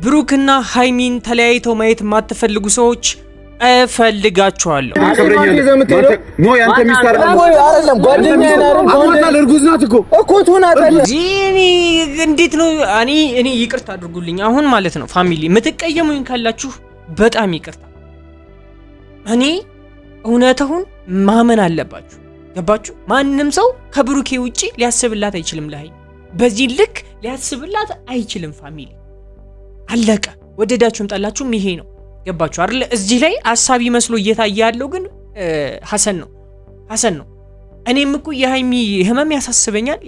ብሩክና ሃይሚን ተለያይተው ማየት የማትፈልጉ ሰዎች እፈልጋችኋለሁ። ኖ ያንተ ሚስታር አይደለም ጓደኛዬ ነው። እርጉዝ ናት እኮ ትሆናለች። እንዴት ነው? እኔ ይቅርታ አድርጉልኝ አሁን ማለት ነው ፋሚሊ የምትቀየሙኝ ካላችሁ በጣም ይቅርታ። እኔ እውነታውን ማመን አለባችሁ። ገባችሁ? ማንም ሰው ከብሩኬ ውጪ ሊያስብላት አይችልም። ለሃይሚ በዚህ ልክ ሊያስብላት አይችልም። ፋሚሊ አለቀ። ወደዳችሁም ጠላችሁም ይሄ ነው። ገባችሁ አይደል? እዚህ ላይ ሐሳቢ መስሎ እየታየ ያለው ግን ሐሰን ነው። እኔም እኮ የሃይሚ ህመም ያሳስበኛል፣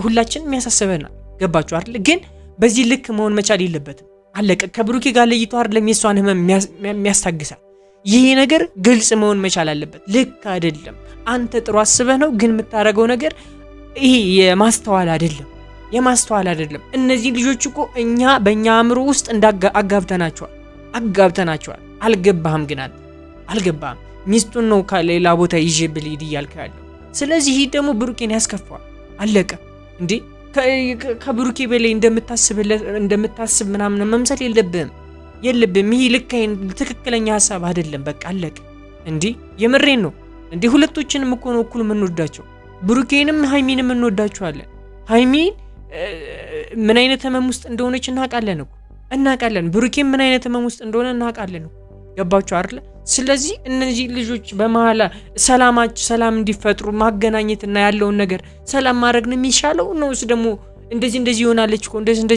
ሁላችንም ያሳስበናል። ገባችሁ አይደል? ግን በዚህ ልክ መሆን መቻል የለበትም። አለቀ። ከብሩኬ ጋር ለይቶ አይደለም የሷን ህመም የሚያስታግሳል። ይሄ ነገር ግልጽ መሆን መቻል አለበት። ልክ አይደለም። አንተ ጥሩ አስበህ ነው፣ ግን የምታረገው ነገር ይሄ የማስተዋል አይደለም። እነዚህ ልጆች እኮ እኛ በእኛ አእምሮ ውስጥ አጋብተናቸዋል። አልገባህም? ግን አንተ አልገባህም። ሚስቱን ነው ከሌላ ቦታ ይዤ ብልሂድ እያልክ ያለው። ስለዚህ ይህ ደግሞ ብሩኬን ያስከፋዋል። አለቀ። እንዴ ከብሩኬ በላይ እንደምታስብ ምናምን መምሰል የለብህም። ይህ ልካይን ትክክለኛ ሀሳብ አይደለም። በቃ አለቀ። እንዴ የምሬን ነው። እንዴ ሁለቶችንም እኮ ነው እኩል የምንወዳቸው። ብሩኬንም ሃይሚንም እንወዳቸዋለን። ሃይሚን ምን አይነት ህመም ውስጥ እንደሆነች እናውቃለን። ብሩኬም ምን አይነት ህመም ውስጥ እንደሆነ እናውቃለን። ገባችሁ አይደል? ስለዚህ እነዚህ ልጆች በመሐላ ሰላም እንዲፈጥሩ ማገናኘትና ያለውን ነገር ሰላም ማድረግ ነው የሚሻለው። ነውስ ደግሞ እንደዚህ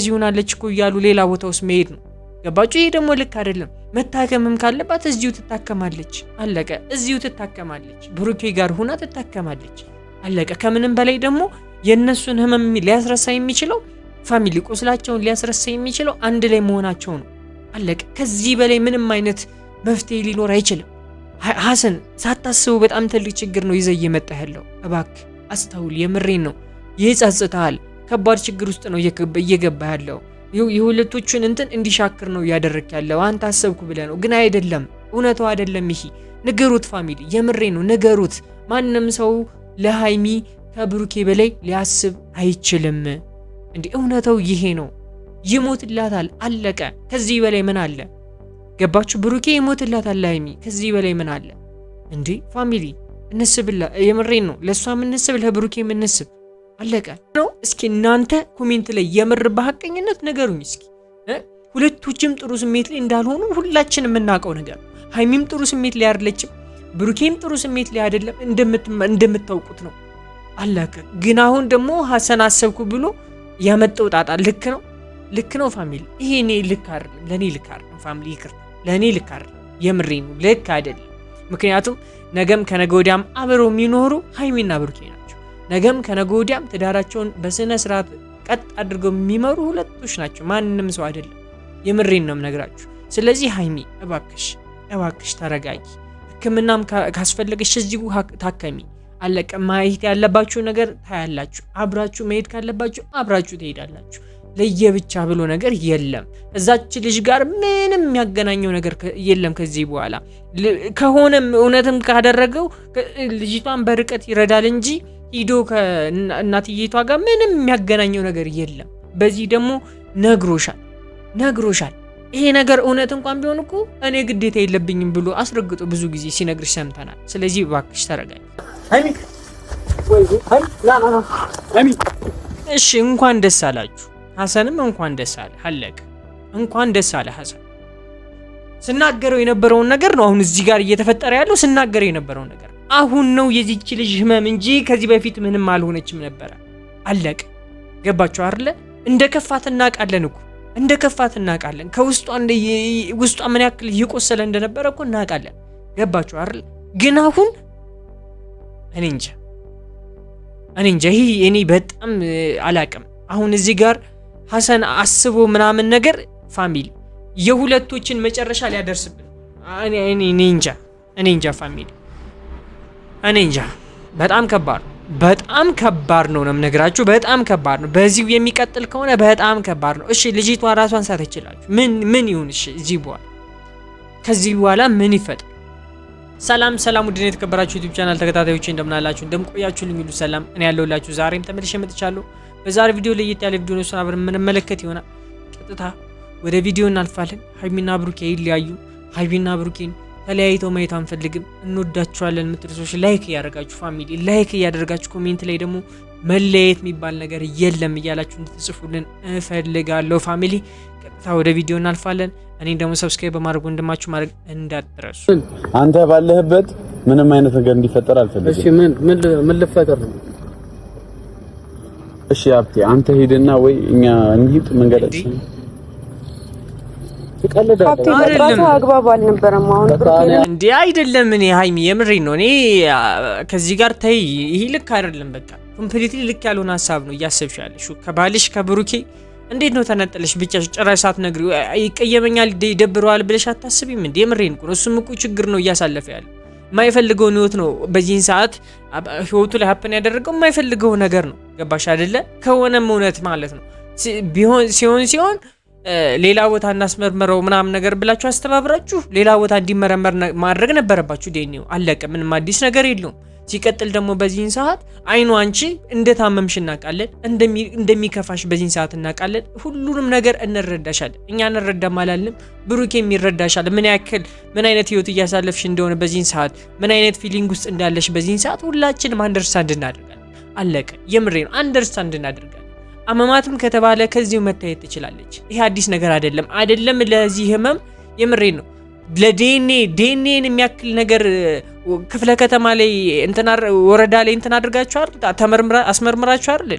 ይሆናለች እኮ እያሉ ሌላ ቦታ ውስጥ መሄድ ነው። ገባችሁ? ይሄ ደግሞ ልክ አይደለም። መታከምም ካለባት እዚሁ ትታከማለች። አለቀ። እዚሁ ትታከማለች። ብሩኬ ጋር ሆና ትታከማለች። አለቀ። ከምንም በላይ ደግሞ የነሱን ህመም ሊያስረሳ የሚችለው ፋሚሊ ቁስላቸውን ሊያስረሳ የሚችለው አንድ ላይ መሆናቸው ነው። አለቀ። ከዚህ በላይ ምንም አይነት መፍትሄ ሊኖር አይችልም። ሐሰን ሳታስበው በጣም ትልቅ ችግር ነው ይዘህ እየመጣህ ያለው። እባክህ አስተውል። የምሬን ነው። ይጸጽታል። ከባድ ችግር ውስጥ ነው እየገባህ ያለው። የሁለቶቹን እንዲሻክር ነው እያደረክ ያለው። አንተ አሰብኩ ብለህ ነው፣ ግን አይደለም። እውነታው አይደለም። ይሄ ንገሩት ፋሚሊ፣ የምሬን ነው ንገሩት። ማንም ሰው ለሃይሚ ከብሩኬ በላይ ሊያስብ አይችልም። እንዴ እውነታው ይሄ ነው። ይሞትላታል። አለቀ። ከዚህ በላይ ምን አለ? ገባችሁ? ብሩኬ ይሞትላታል ለሃይሚ። ከዚህ በላይ ምን አለ? እንዴ ፋሚሊ እንስብላ። የምሬን ነው። ለሷም እንስብ፣ ለብሩኬም እንስብ። አለቀ ነው። እስኪ እናንተ ኮሜንት ላይ የምር በሐቀኝነት ነገሩኝ እስኪ። ሁለቶችም ጥሩ ስሜት ላይ እንዳልሆኑ ሁላችንም የምናውቀው ነገር። ሃይሚም ጥሩ ስሜት ላይ አይደለችም፣ ብሩኬም ጥሩ ስሜት ላይ አይደለም። እንደምታውቁት ነው። አለቀ። ግን አሁን ደግሞ ሐሰን አሰብኩ ብሎ ያመጣው ጣጣ ልክ ነው ፋሚሊ። ይሄ ለኔ ልክ አይደለም ፋሚሊ፣ ይቅርታ፣ ለኔ ልክ አይደለም። የምሬን ነው፣ ልክ አይደለም። ምክንያቱም ነገም ከነገ ወዲያም አብረው የሚኖሩ ሃይሚና ብሩኬ ናቸው። ነገም ከነገ ወዲያም ትዳራቸውን በስነ ስርዓት ቀጥ አድርገው የሚመሩ ሁለቶች ናቸው፣ ማንንም ሰው አይደለም። የምሬን ነው የምነግራችሁ። ስለዚህ ሃይሚ እባክሽ ተረጋጊ። ሕክምናም ካስፈለገሽ እዚሁ ታከሚ። አለቀ። ማየት ያለባችሁ ነገር ታያላችሁ። አብራችሁ መሄድ ካለባችሁ አብራችሁ ትሄዳላችሁ። ለየብቻ ብሎ ነገር የለም። እዛች ልጅ ጋር ምንም የሚያገናኘው ነገር የለም ከዚህ በኋላ። ከሆነም እውነትም ካደረገው ልጅቷን በርቀት ይረዳል እንጂ ሂዶ ከእናትየቷ ጋር ምንም የሚያገናኘው ነገር የለም። በዚህ ደግሞ ነግሮሻል። ይሄ ነገር እውነት እንኳን ቢሆን እኮ እኔ ግዴታ የለብኝም ብሎ አስረግጦ ብዙ ጊዜ ሲነግርሽ ሰምተናል። ስለዚህ እባክሽ ተረጋጊ ሃይሚ። እሺ እንኳን ደስ አላችሁ። ሐሰንም እንኳን ደስ አለ። አለቀ። እንኳን ደስ አለ ሐሰን። ስናገረው የነበረውን ነገር ነው አሁን እዚህ ጋር እየተፈጠረ ያለው። ስናገረው የነበረውን ነገር አሁን ነው የዚህች ልጅ ህመም እንጂ ከዚህ በፊት ምንም አልሆነችም ነበረ። አለቀ። ገባችሁ አይደለ? እንደ ከፋት እናውቃለን። ውስጧ ምን ያክል እየቆሰለ እንደነበረ እኮ እናውቃለን። ገባችሁ አይደለ? ግን አሁን እኔ እንጃ ይሄ እኔ በጣም አላቅም። አሁን እዚህ ጋር ሐሰን አስቦ ምናምን ነገር ፋሚሊ የሁለቶችን መጨረሻ ሊያደርስብን እኔ እንጃ ፋሚሊ፣ እኔ እንጃ። በጣም ከባድ ነው የምነግራችሁ። በጣም ከባድ ነው። በዚሁ የሚቀጥል ከሆነ በጣም ከባድ ነው። እሺ ልጅቷ ራሷን ሳትችላችሁ ምን ይሁን? እሺ ከዚህ በኋላ ምን ይፈጠር? ሰላም ውድና የተከበራችሁ ዩቲዩብ ቻናል ተከታታዮች እንደምን አላችሁ? እንደምቆያችሁልኝ ሁሉ ሰላም፣ እኔ ያለሁላችሁ ዛሬም ተመልሼ መጥቻለሁ። በዛሬ ቪዲዮ ለየት ያለ ቪዲዮ ነው። አብረን የምንመለከት ይሆናል። ቀጥታ ወደ ቪዲዮ እናልፋለን። ሀይሚና ብሩኬ ይለያዩ። ሀይሚና ብሩኬን ተለያይተው ማየት አንፈልግም። እንወዳችኋለን የምትሉ ሰዎች ላይክ እያደረጋችሁ ፋሚሊ ላይክ እያደረጋችሁ ኮሜንት ላይ ደግሞ መለየት የሚባል ነገር የለም እያላችሁ እንድትጽፉልን እፈልጋለሁ ፋሚሊ። ቀጥታ ወደ ቪዲዮ እናልፋለን። እኔ ደግሞ ሰብስክራይብ በማድረግ ወንድማችሁ ማድረግ እንዳትረሱ። አንተ ባለህበት ምንም አይነት ነገር እንዲፈጠር አልፈልግም። እሺ ምን ልፈጠር ነው? እሺ አብቲ አንተ ሄደና ወይ እኛ እንሂድ መንገዳችን ተቀለደ አግባብ አልነበረም። አሁን እንዴ አይደለም። እኔ ሀይሚ የምሬን ነው። እኔ ከዚህ ጋር ተይ፣ ይሄ ልክ አይደለም። በቃ ኮምፕሊትሊ ልክ ያልሆነ ሀሳብ ነው እያሰብሽ ያለሽ። ከባልሽ ከብሩኬ እንዴት ነው ተነጠለሽ ብቻ ጭራሽ ሳትነግሪው ይቀየመኛል ይደብረዋል ብለሽ አታስቢም እንዴ? የምሬን እኮ ነው። እሱም እኮ ችግር ነው እያሳለፈ ያለ የማይፈልገውን ህይወት ነው በዚህን ሰዓት ህይወቱ ላይ ሀፕን ያደረገው የማይፈልገው ነገር ነው። ገባሽ አይደለ? ከሆነም እውነት ማለት ነው ሲሆን ሌላ ቦታ እናስመርመረው ምናምን ነገር ብላችሁ አስተባብራችሁ ሌላ ቦታ እንዲመረመር ማድረግ ነበረባችሁ። ዴኒው አለቀ። ምንም አዲስ ነገር የለውም። ሲቀጥል ደግሞ በዚህን ሰዓት አይኑ አንቺ እንደታመምሽ እናውቃለን፣ እንደሚከፋሽ በዚህን ሰዓት እናውቃለን። ሁሉንም ነገር እንረዳሻለን። እኛ እንረዳም አላልንም፣ ብሩኬም ይረዳሻል። ምን አይነት ህይወት እያሳለፍሽ እንደሆነ በዚህን ሰዓት ምን አይነት ፊሊንግ ውስጥ እንዳለሽ በዚህን ሰዓት ሁላችንም አንደርስታንድ እናደርጋለን። አለቀ። የምሬ ነው። አንደርስታንድ እናደርጋለን። አመማትም ከተባለ ከዚሁ መታየት ትችላለች። ይሄ አዲስ ነገር አይደለም ለዚህ ህመም። የምሬ ነው። ለዲኤንኤን የሚያክል ነገር ክፍለ ከተማ ላይ ወረዳ ላይ አድርጋችሁ አስመርምራችሁ አይደል?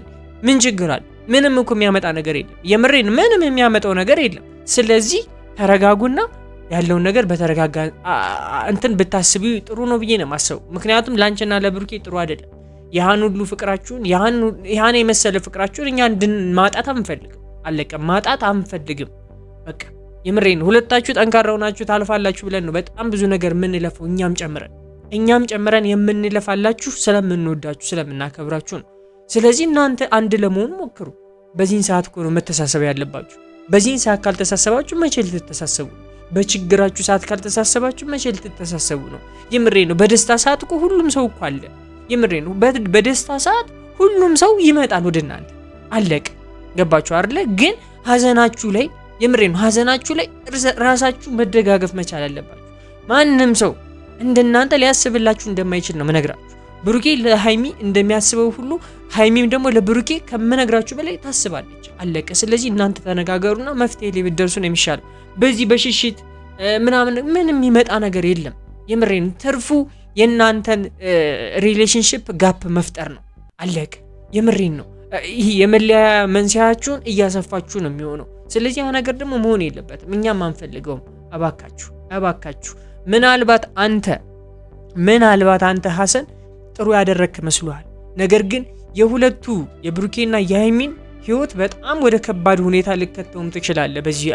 ምን ችግር አለ? ምንም እኮ የሚያመጣ ነገር የለም። የምሬን ምንም የሚያመጣው ነገር የለም። ስለዚህ ተረጋጉና ያለውን ነገር በተረጋጋ ብታስቡ ጥሩ ነው ብዬ ነው የማስበው። ምክንያቱም ላንቺና ለብሩኬ ጥሩ አይደለም። ያን ሁሉ ፍቅራችሁን ያን የመሰለ ፍቅራችሁን እኛ ማጣት አንፈልግም። አለቀ። ማጣት አንፈልግም። በቃ የምሬን ሁለታችሁ ጠንካራው ናችሁ ታልፋላችሁ ብለን ነው በጣም ብዙ ነገር የምንለፈው እኛም ጨምረን የምንለፋላችሁ ስለምንወዳችሁ ስለምናከብራችሁ ነው። ስለዚህ እናንተ አንድ ለመሆን ሞክሩ። በዚህን ሰዓት እኮ ነው መተሳሰብ ያለባችሁ። በዚህን ሰዓት ካልተሳሰባችሁ መቼ ልትተሳሰቡ? በችግራችሁ ሰዓት ካልተሳሰባችሁ መቼ ልትተሳሰቡ ነው? የምሬን ነው። በደስታ ሰዓት እኮ ሁሉም ሰው እኮ አለ። የምሬ ነው። በደስታ ሰዓት ሁሉም ሰው ይመጣል ወደ እናንተ። አለቀ። ገባችሁ አይደለ? ግን ሀዘናችሁ ላይ የምሬ ነው፣ ሀዘናችሁ ላይ ራሳችሁ መደጋገፍ መቻል አለባችሁ። ማንም ሰው እንደናንተ ሊያስብላችሁ እንደማይችል ነው መነግራችሁ። ብሩኬ ለሃይሚ እንደሚያስበው ሁሉ ሃይሚም ደግሞ ለብሩኬ ከመነግራችሁ በላይ ታስባለች። አለቀ። ስለዚህ እናንተ ተነጋገሩና መፍትሄ ላይ ብትደርሱ ነው የሚሻለው። በዚህ በሽሽት ምንም የሚመጣ ነገር የለም። የምሬ ነው። ትርፉ የእናንተን ሪሌሽንሽፕ ጋፕ መፍጠር ነው። አለቀ። የምሬን ነው። ይህ የመለያ መንስኤያችሁን እያሰፋችሁ ነው የሚሆነው። ስለዚህ ያ ነገር ደግሞ መሆን የለበትም። እኛም አንፈልገውም። እባካችሁ ምናልባት አንተ ሀሰን ጥሩ ያደረግክ መስሎሃል። ነገር ግን የሁለቱ የብሩኬና የሃይሚን ህይወት በጣም ወደ ከባድ ሁኔታ ልከተውም ትችላለህ በዚህ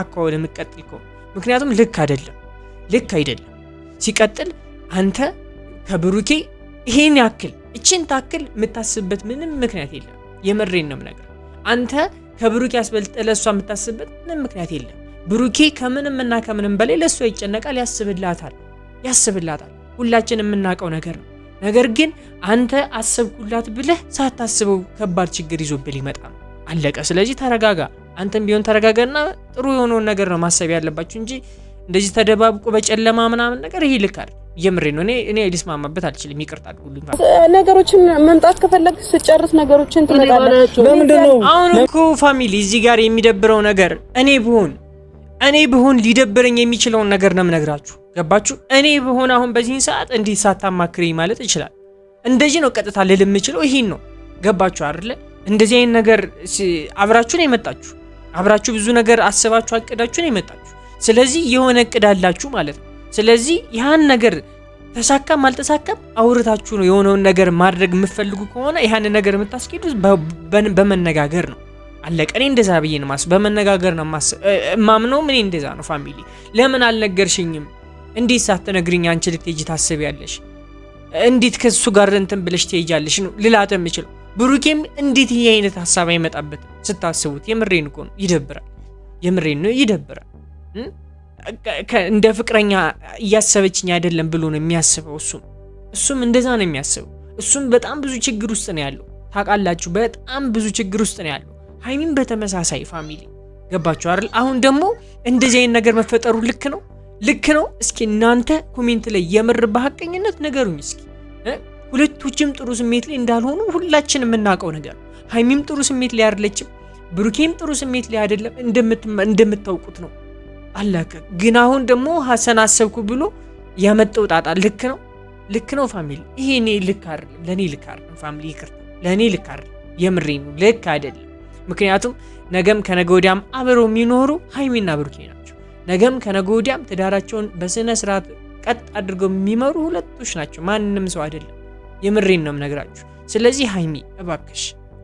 አካውንት የምትቀጥል ከሆነ። ምክንያቱም ልክ አይደለም። ሲቀጥል አንተ ከብሩኬ ይሄን ያክል እቺን ታክል የምታስብበት ምንም ምክንያት የለም። የመሬን ነው ነገር። አንተ ከብሩኬ አስበልጠ ለሷ የምታስብበት ምንም ምክንያት የለም። ብሩኬ ከምንም በላይ ለሷ ይጨነቃል፣ ያስብላታል። ሁላችንም የምናውቀው ነገር ነው። ነገር ግን አንተ አሰብኩላት ብለህ ሳታስበው ከባድ ችግር ይዞብህ ሊመጣ ነው። አለቀ። ስለዚህ ተረጋጋ። አንተም ቢሆን ተረጋጋና ጥሩ የሆነውን ነገር ነው ማሰብ ያለባችሁ እንጂ እንደዚህ ተደባብቆ በጨለማ ምናምን ነገር ይሄ ልክ አይደል። የምሬ ነው። እኔ ሊስማማበት አልችልም። ይቅርታ አድርጉልኝ። ነገሮችን መምጣት ከፈለግ ስጨርስ ነገሮችን ትመጣለህ። ለምንድነው አሁን እኮ ፋሚሊ እዚህ ጋር የሚደብረው ነገር እኔ ብሆን ሊደብረኝ የሚችለውን ነገር ነው የምነግራችሁ። ገባችሁ? እኔ ብሆን አሁን በዚህን ሰዓት እንዲህ ሳታማክሪ ማለት ይችላል። እንደዚህ ነው ቀጥታ ልል የምችለው ይሄን ነው። ገባችሁ አይደለ? እንደዚህ አይነት ነገር አብራችሁ ነው የመጣችሁ። አብራችሁ ብዙ ነገር አስባችሁ አቅዳችሁ ነው የመጣችሁ። ስለዚህ የሆነ እቅድ አላችሁ ማለት ነው። ስለዚህ ያን ነገር ተሳካም አልተሳካም አውርታችሁ ነው የሆነውን ነገር ማድረግ የምትፈልጉ ከሆነ ያን ነገር የምታስኬዱት በመነጋገር ነው። አለቀ። እኔ እንደዛ ብዬ ነው በመነጋገር ነው ማምነው። ምን እንደዛ ነው። ፋሚሊ ለምን አልነገርሽኝም? እንዴት ሳትነግሪኝ አንቺ ልትሄጂ ታስቢያለሽ? እንዴት ከሱ ጋር እንትን ብለሽ ትሄጃለሽ ነው ልላተ የምችለው። ብሩኬም እንዴት ይሄ አይነት ሐሳብ አይመጣበት ስታስቡት? የምሬን እኮ ነው። ይደብራል። እንደ ፍቅረኛ እያሰበችኝ አይደለም ብሎ ነው የሚያስበው። እሱም እንደዛ ነው የሚያስበው። እሱም በጣም ብዙ ችግር ውስጥ ነው ያለው። ታውቃላችሁ፣ በጣም ብዙ ችግር ውስጥ ነው ያለው። ሃይሚን በተመሳሳይ ፋሚሊ ገባችሁ አይደል? አሁን ደግሞ እንደዚህ አይነት ነገር መፈጠሩ ልክ ነው። እስኪ እናንተ ኮሜንት ላይ የምር በሐቀኝነት ነገሩኝ እስኪ። ሁለቶችም ጥሩ ስሜት ላይ እንዳልሆኑ ሁላችንም የምናውቀው ነገር። ሃይሚም ጥሩ ስሜት ላይ አይደለችም፣ ብሩኬም ጥሩ ስሜት ላይ አይደለም፣ እንደምታውቁት ነው። አላከ ግን አሁን ደግሞ ሐሰን አሰብኩ ብሎ ያመጣው ጣጣ ልክ ነው ፋሚሊ። ይሄ እኔ ልክ አይደለም፣ ለኔ ልክ አይደለም ፋሚሊ፣ ይቅርታ ለኔ ልክ አይደለም፣ የምሬ ነው ልክ አይደለም። ምክንያቱም ነገም ከነገ ወዲያም አብረው የሚኖሩ ሃይሚና ብሩኬ ናቸው። ነገም ከነገ ወዲያም ትዳራቸውን በስነ ስርዓት ቀጥ አድርገው የሚመሩ ሁለቶች ናቸው፣ ማንንም ሰው አይደለም። የምሬን ነው የምነግራችሁ። ስለዚህ ሃይሚ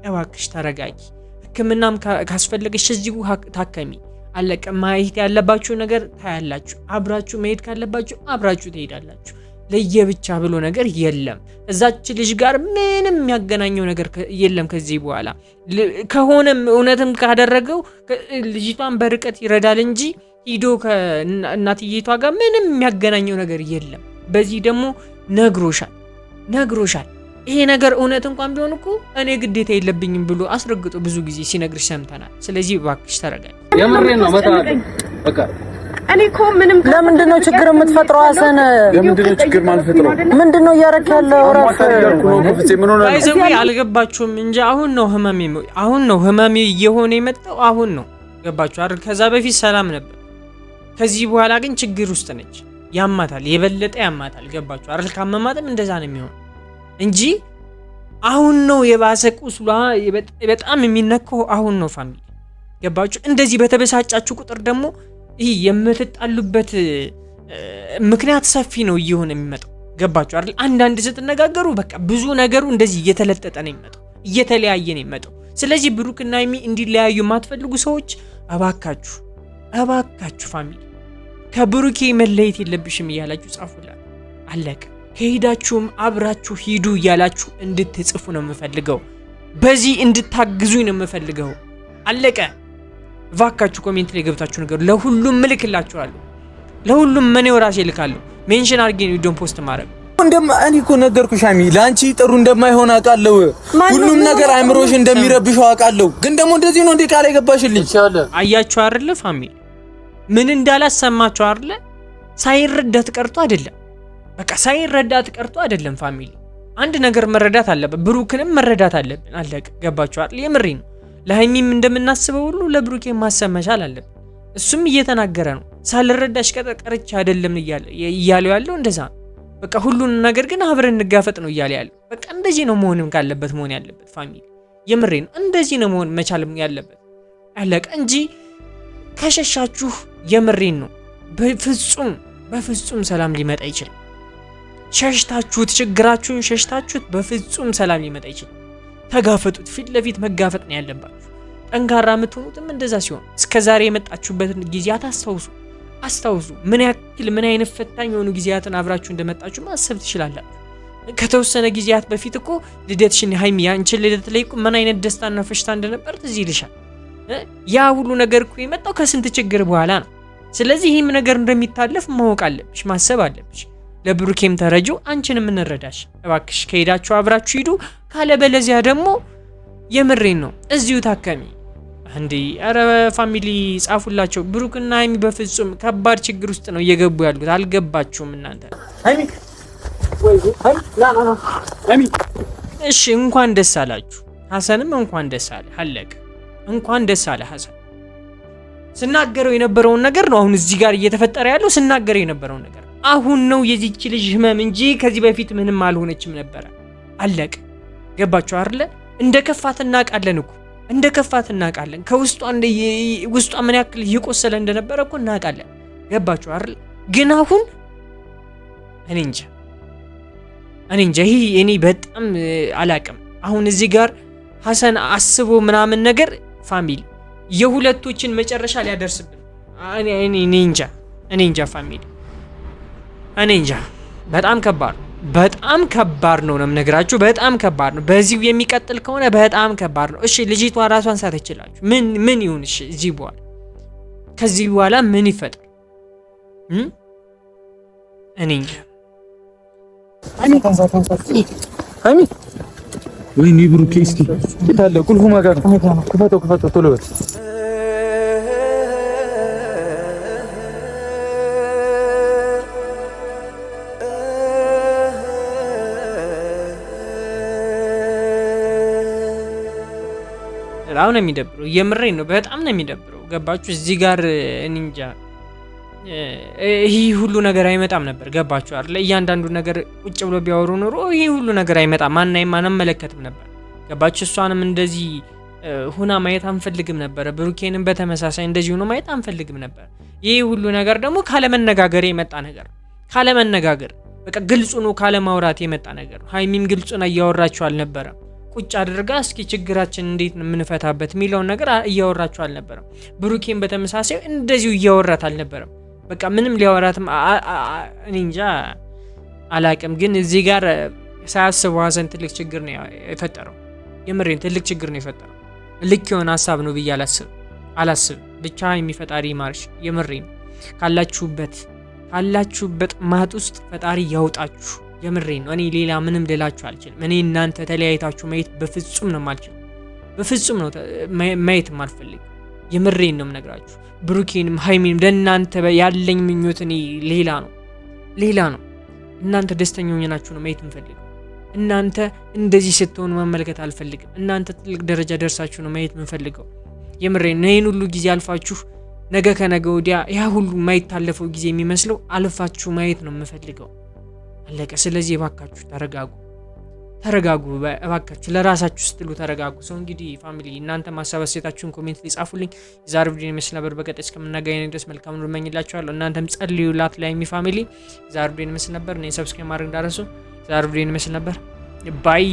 እባክሽ ተረጋጊ። ሕክምናም ካስፈለገሽ እዚሁ ታከሚ። አለቀ። ማየት ያለባችሁ ነገር ታያላችሁ። አብራችሁ መሄድ ካለባችሁ አብራችሁ ትሄዳላችሁ። ለየብቻ ብሎ ነገር የለም። እዛች ልጅ ጋር ምንም የሚያገናኘው ነገር የለም ከዚህ በኋላ። ከሆነም እውነትም ካደረገው ልጅቷን በርቀት ይረዳል እንጂ ሂዶ ከእናትየቷ ጋር ምንም የሚያገናኘው ነገር የለም። በዚህ ደግሞ ነግሮሻል። ይሄ ነገር እውነት እንኳን ቢሆን እኮ እኔ ግዴታ የለብኝም ብሎ አስረግጦ ብዙ ጊዜ ሲነግርሽ ሰምተናል። ስለዚህ እባክሽ ተረጋጊ። የምሬን ነው በቃ እኔ እኮ ምንም ለምንድነው ችግር የምትፈጥረው? ሐሰን ለምንድነው ችግር ማልፈጥረው? ምንድነው እያረክ ያለው? አይዘው አልገባችሁም እንጂ አሁን ነው ህመሜ እየሆነ የመጣው አሁን ነው። ገባችሁ አይደል? ከዛ በፊት ሰላም ነበር። ከዚህ በኋላ ግን ችግር ውስጥ ነች። ያማታል፣ የበለጠ ያማታል። ገባችሁ አይደል? ካመማትም እንደዛ ነው የሚሆነው እንጂ አሁን ነው የባሰ ቁስሏ በጣም የሚነካው አሁን ነው ፋሚሊ። ገባችሁ? እንደዚህ በተበሳጫችሁ ቁጥር ደግሞ ይህ የምትጣሉበት ምክንያት ሰፊ ነው እየሆነ የሚመጣው። ገባችሁ አይደል? አንዳንድ ስትነጋገሩ በቃ ብዙ ነገሩ እንደዚህ እየተለጠጠ ነው የሚመጣው፣ እየተለያየ ነው የሚመጣው። ስለዚህ ብሩክና ሃይሚ እንዲለያዩ የማትፈልጉ ሰዎች እባካችሁ ፋሚሊ ከብሩኬ መለየት የለብሽም እያላችሁ ጻፉላት። አለቀ። ከሄዳችሁም አብራችሁ ሂዱ እያላችሁ እንድትጽፉ ነው የምፈልገው። በዚህ እንድታግዙኝ ነው የምፈልገው። አለቀ። እባካችሁ ኮሜንት ላይ ገብታችሁ ነገሩ። ለሁሉም እልክላችኋለሁ። ለሁሉም እኔው ራሴ እልካለሁ። ሜንሽን አድርጌ ነው ቪዲዮን ፖስት ማድረግ። እኔ እኮ ነገርኩሽ ሃይሚ፣ ላንቺ ጥሩ እንደማይሆን አውቃለሁ። ሁሉም ነገር አይምሮሽ እንደሚረብሽው አውቃለሁ። ግን ደግሞ እንደዚህ ነው እንዴ ቃል የገባሽልኝ? አያችሁ አይደለ ፋሚሊ፣ ምን እንዳላሰማችሁ አይደለ? ሳይረዳት ቀርቶ አይደለም። በቃ ሳይረዳት ቀርቶ አይደለም ፋሚሊ። አንድ ነገር መረዳት አለበት፣ ብሩክንም መረዳት አለብን። አለቀ። ገባችሁ አይደል? የምሬን ነው። ለሃይሚም እንደምናስበው ሁሉ ለብሩኬ ማሰብ መቻል አለብን። እሱም እየተናገረ ነው። ሳልረዳሽ ቀርቼ አይደለም እያለው ያለው እንደዛ ነው። በቃ ሁሉን ነገር ግን አብረን እንጋፈጥ ነው እያለ ያለው። በቃ እንደዚህ ነው መሆንም ካለበት መሆን ያለበት ፋሚሊ። የምሬን ነው። እንደዚህ ነው መሆን መቻልም ያለበት። አለቀ እንጂ ከሸሻችሁ የምሬን ነው በፍጹም ሰላም ሊመጣ ይችላል። ሸሽታችሁት ችግራችሁን ሸሽታችሁት በፍጹም ሰላም ሊመጣ ይችላል። ተጋፈጡት። ፊት ለፊት መጋፈጥ ነው ያለባችሁ። ጠንካራ የምትሆኑትም እንደዛ ሲሆን እስከዛሬ የመጣችሁበትን ጊዜያት አስታውሱ። ምን አይነት ፈታኝ የሆኑ ጊዜያትን አብራችሁ እንደመጣችሁ ማሰብ ትችላላችሁ። ከተወሰነ ጊዜያት በፊት እኮ ልደትሽን ሃይሚ አንቺን ልደት ላይ እኮ ምን አይነት ደስታና ፈሽታ እንደነበር ትዝ ይልሻል። ያ ሁሉ ነገር እኮ የመጣው ከስንት ችግር በኋላ ነው። ስለዚህ ይህም ነገር እንደሚታለፍ ማወቅ አለብሽ፣ ማሰብ አለብሽ። ለብሩኬም ተረጁ፣ አንቺንም እንረዳሽ። እባክሽ ከሄዳችሁ አብራችሁ ሂዱ፣ ካለበለዚያ ደግሞ የምሬን ነው እዚሁ ታከሚ። እንዴ አረ ፋሚሊ ጻፉላቸው። ብሩክና ሃይሚ በፍጹም ከባድ ችግር ውስጥ ነው እየገቡ ያሉት። አልገባችሁም እናንተ? ሃይሚ እሺ፣ እንኳን ደስ አላችሁ። ሐሰንም እንኳን ደስ አለ። አለቀ። እንኳን ደስ አለ ሐሰን። ስናገረው የነበረውን ነገር ነው አሁን እዚህ ጋር እየተፈጠረ ያለው። ስናገረው የነበረውን ነገር አሁን ነው የዚች ልጅ ህመም እንጂ ከዚህ በፊት ምንም አልሆነችም ነበረ። አለቀ። ገባችሁ አይደለ? እንደ ከፋት እናውቃለን እኮ እንደ ከፋት እናውቃለን። ከውስጧ ውስጧ ምን ያክል እየቆሰለ እንደነበረ እኮ እናውቃለን። ገባችሁ አይደል? ግን አሁን እኔ እንጃ ይሄ እኔ በጣም አላቅም። አሁን እዚህ ጋር ሐሰን አስቦ ምናምን ነገር ፋሚሊ የሁለቶችን መጨረሻ ሊያደርስብን እኔ እንጃ ፋሚሊ እኔ እንጃ። በጣም ከባድ ነው የምነግራችሁ። በጣም ከባድ ነው። በዚሁ የሚቀጥል ከሆነ በጣም ከባድ ነው። እሺ ልጅቷ ራሷን ሳትችላችሁ ምን ይሁን? እሺ እዚህ በኋላ ከዚህ በኋላ ምን ይፈጠር? እኔ እንጃ። ሃይሚ ወይኔ ብሩኬ፣ እስኪ የታለ ቁልፉ? ማጋር ክፈተው ቶሎ በል። በጣም ነው የሚደብረው። የምሬን ነው፣ በጣም ነው የሚደብረው። ገባችሁ? እዚህ ጋር እንጃ ይህ ሁሉ ነገር አይመጣም ነበር። ገባችሁ አይደል? እያንዳንዱ ነገር ቁጭ ብሎ ቢያወሩ ኖሮ ይህ ሁሉ ነገር አይመጣም፣ ማናይም አንመለከትም ነበር። ገባችሁ? እሷንም እንደዚህ ሁና ማየት አንፈልግም ነበር። ብሩኬንም በተመሳሳይ እንደዚህ ሆኖ ማየት አንፈልግም ነበር። ይህ ሁሉ ነገር ደግሞ ካለመነጋገር የመጣ ነገር፣ ካለመነጋገር በቃ ግልጹ ነው ካለማውራት የመጣ ነገር። ሀይሚም ግልጹን እያወራችሁ አልነበረም። ቁጭ አድርጋ እስኪ ችግራችን እንዴት ነው የምንፈታበት የሚለውን ነገር እያወራችሁ አልነበረም። ብሩኬን በተመሳሳይ እንደዚሁ እያወራት አልነበረም። በቃ ምንም ሊያወራትም እኔ እንጃ አላቅም። ግን እዚህ ጋር ሳያስበው ሀሰን ትልቅ ችግር ነው የፈጠረው። የምሬን ትልቅ ችግር ነው የፈጠረው። ልክ የሆነ ሀሳብ ነው ብዬ አላስብም። ብቻ የሚፈጣሪ ማርሽ። የምሬን ካላችሁበት ማጥ ውስጥ ፈጣሪ ያውጣችሁ። የምሬን ነው። እኔ ሌላ ምንም ልላችሁ አልችልም። እኔ እናንተ ተለያይታችሁ ማየት በፍጹም ነው የማልችል፣ በፍጹም ነው ማየት የማልፈልግ። የምሬን ነው የምነግራችሁ። ብሩኬንም ሀይሚንም ለእናንተ ያለኝ ምኞት እኔ ሌላ ነው። እናንተ ደስተኛ ሆናችሁ ነው ማየት የምፈልገው። እናንተ እንደዚህ ስትሆኑ መመልከት አልፈልግም። እናንተ ትልቅ ደረጃ ደርሳችሁ ነው ማየት የምፈልገው። የምሬን ነው። ይህን ሁሉ ጊዜ አልፋችሁ ነገ ከነገ ወዲያ ያ ሁሉ የማይታለፈው ጊዜ የሚመስለው አልፋችሁ ማየት ነው የምፈልገው። አለቀ። ስለዚህ እባካችሁ ተረጋጉ፣ እባካችሁ ለራሳችሁ ስትሉ ተረጋጉ። ሰው እንግዲህ ፋሚሊ እናንተ ማሳብ አስተያየታችሁን ኮሜንት ላይ ጻፉልኝ። የዛሬው ቪዲዮ ይመስል ነበር። በቀጣይ እስከምናገኝ ድረስ መልካም ሁሉ እመኝላችኋለሁ። እናንተም ጸልዩላት ላይ ፋሚሊ። የዛሬው ቪዲዮ ይመስል ነበር። እኔ ሰብስክራይብ ማድረግ እንዳትረሱ። የዛሬው ቪዲዮ ይመስል ነበር። ባይ